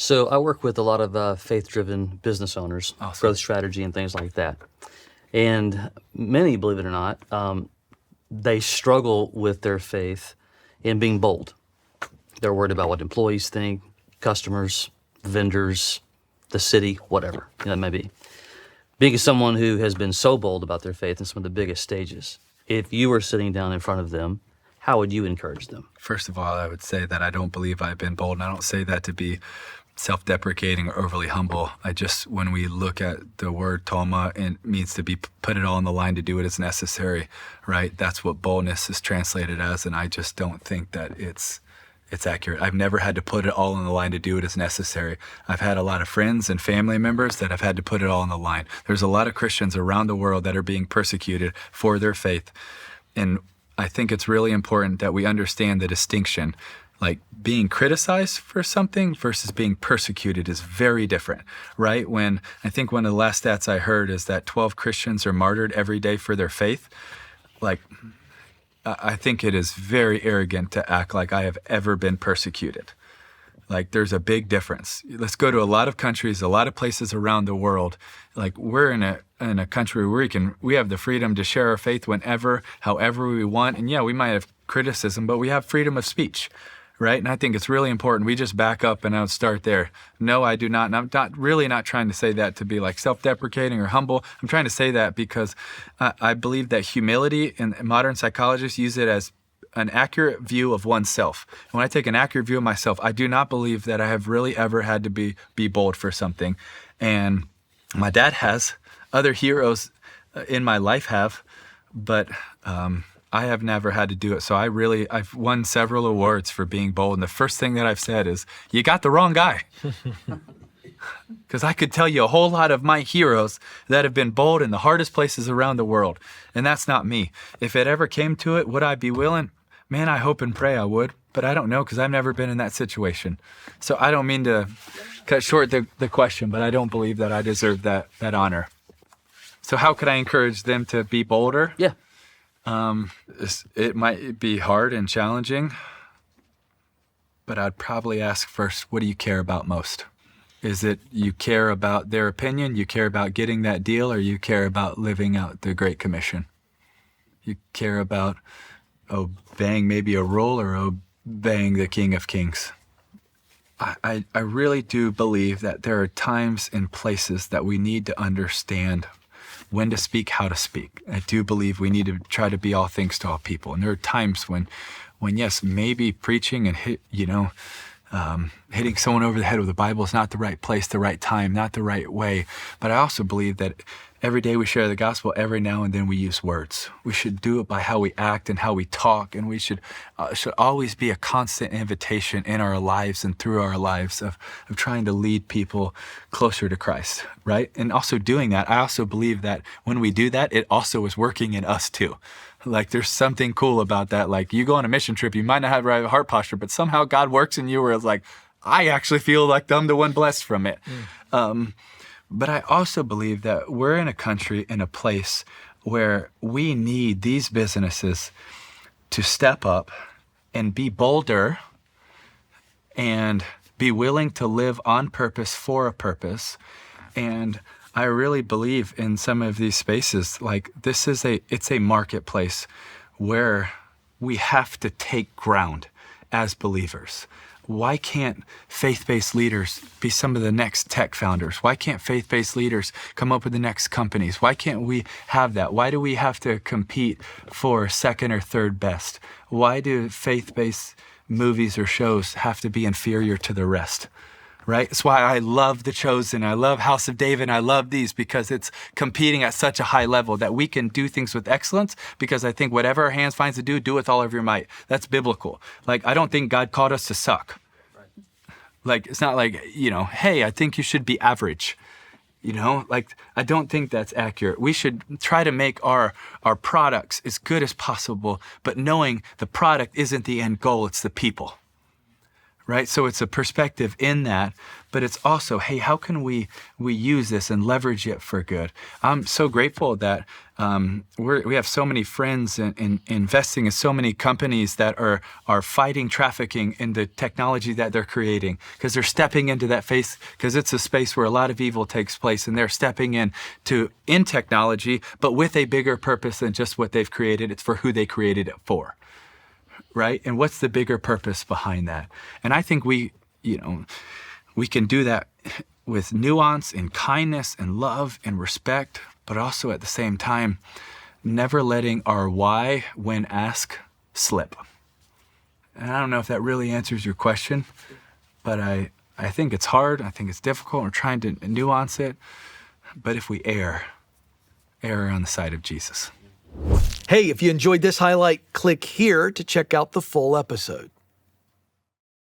So I work with a lot of faith-driven business owners, Awesome. growth strategy and things like that. And many, believe it or not, they struggle with their faith in being bold. They're worried about what employees think, customers, vendors, the city, whatever that may be. Being someone who has been so bold about their faith in some of the biggest stages, if you were sitting down in front of them, how would you encourage them? First of all, I would say that I don't believe I've been bold, and I don't say that to be self-deprecating or overly humble. When we look at the word toma, it means to be put it all on the line to do what is necessary, right? That's what boldness is translated as, and I just don't think that it's accurate. I've never had to put it all on the line to do what is necessary. I've had a lot of friends and family members that have had to put it all on the line. There's a lot of Christians around the world that are being persecuted for their faith, and I think it's really important that we understand the distinction. Like being criticized for something versus being persecuted is very different, right? I think one of the last stats I heard is that 12 Christians are martyred every day for their faith. Like, I think it is very arrogant to act like I have ever been persecuted. Like, there's a big difference. Let's go to a lot of countries, a lot of places around the world. Like, we're in a country where we have the freedom to share our faith whenever, however we want. And yeah, we might have criticism, but we have freedom of speech, right? And I think it's really important. We just back up and I would start there. No, I do not. And I'm not trying to say that to be like self-deprecating or humble. I'm trying to say that because I believe that humility, and modern psychologists use it as an accurate view of oneself. And when I take an accurate view of myself, I do not believe that I have really ever had to be bold for something. And my dad has, other heroes in my life have, but I have never had to do it. So I've won several awards for being bold. And the first thing that I've said is, you got the wrong guy. Because I could tell you a whole lot of my heroes that have been bold in the hardest places around the world. And that's not me. If it ever came to it, would I be willing? Man, I hope and pray I would. But I don't know, because I've never been in that situation. So I don't mean to cut short the question, but I don't believe that I deserve that honor. So how could I encourage them to be bolder? Yeah. It might be hard and challenging, but I'd probably ask first, what do you care about most? Is it you care about their opinion, you care about getting that deal, or you care about living out the Great Commission? You care about obeying maybe a rule or obeying the King of Kings? I really do believe that there are times and places that we need to understand when to speak, how to speak. I do believe we need to try to be all things to all people. And there are times when yes, maybe preaching and hitting someone over the head with the Bible is not the right place, the right time, not the right way. But I also believe that every day we share the gospel, every now and then we use words. We should do it by how we act and how we talk, and we should always be a constant invitation in our lives and through our lives of trying to lead people closer to Christ, right? And also doing that, I also believe that when we do that, it also is working in us too. Like, there's something cool about that. Like, you go on a mission trip, you might not have the right heart posture, but somehow God works in you where it's like, I actually feel like I'm the one blessed from it. But I also believe that we're in a country, in a place where we need these businesses to step up and be bolder and be willing to live on purpose for a purpose. And I really believe in some of these spaces, like it's a marketplace where we have to take ground as believers. Why can't faith-based leaders be some of the next tech founders? Why can't faith-based leaders come up with the next companies? Why can't we have that? Why do we have to compete for second or third best? Why do faith-based movies or shows have to be inferior to the rest? Right? That's why I love The Chosen. I love House of David. And I love these because it's competing at such a high level that we can do things with excellence, because I think whatever our hands finds to do with all of your might. That's biblical. Like, I don't think God called us to suck. Like, it's not like, hey, I think you should be average. Like, I don't think that's accurate. We should try to make our products as good as possible, but knowing the product isn't the end goal, it's the people. right? So it's a perspective in that, but it's also, hey, how can we use this and leverage it for good? I'm so grateful that we have so many friends in investing in so many companies that are fighting trafficking in the technology that they're creating, because they're stepping into that space, because it's a space where a lot of evil takes place, and they're stepping in technology, but with a bigger purpose than just what they've created. It's for who they created it for. Right? And what's the bigger purpose behind that? And I think we can do that with nuance and kindness and love and respect, but also at the same time, never letting our why when asked slip. And I don't know if that really answers your question, but I think it's hard. I think it's difficult. We're trying to nuance it. But if we err on the side of Jesus. Hey, if you enjoyed this highlight, click here to check out the full episode.